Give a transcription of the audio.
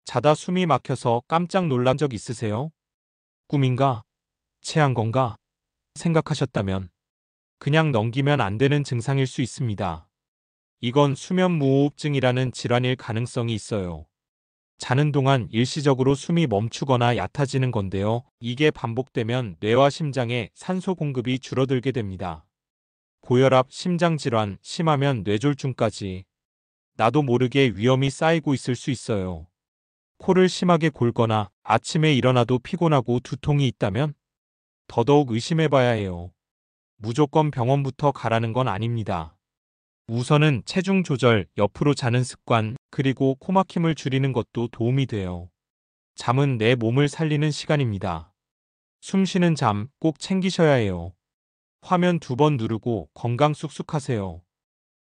자다 숨이 막혀서 깜짝 놀란 적 있으세요? 꿈인가? 체한 건가? 생각하셨다면 그냥 넘기면 안 되는 증상일 수 있습니다. 이건 수면무호흡증이라는 질환일 가능성이 있어요. 자는 동안 일시적으로 숨이 멈추거나 얕아지는 건데요. 이게 반복되면 뇌와 심장에 산소 공급이 줄어들게 됩니다. 고혈압, 심장질환, 심하면 뇌졸중까지 나도 모르게 위험이 쌓이고 있을 수 있어요. 코를 심하게 골거나 아침에 일어나도 피곤하고 두통이 있다면 더더욱 의심해봐야 해요. 무조건 병원부터 가라는 건 아닙니다. 우선은 체중 조절, 옆으로 자는 습관, 그리고 코막힘을 줄이는 것도 도움이 돼요. 잠은 내 몸을 살리는 시간입니다. 숨 쉬는 잠 꼭 챙기셔야 해요. 화면 2번 누르고 건강 쑥쑥 하세요.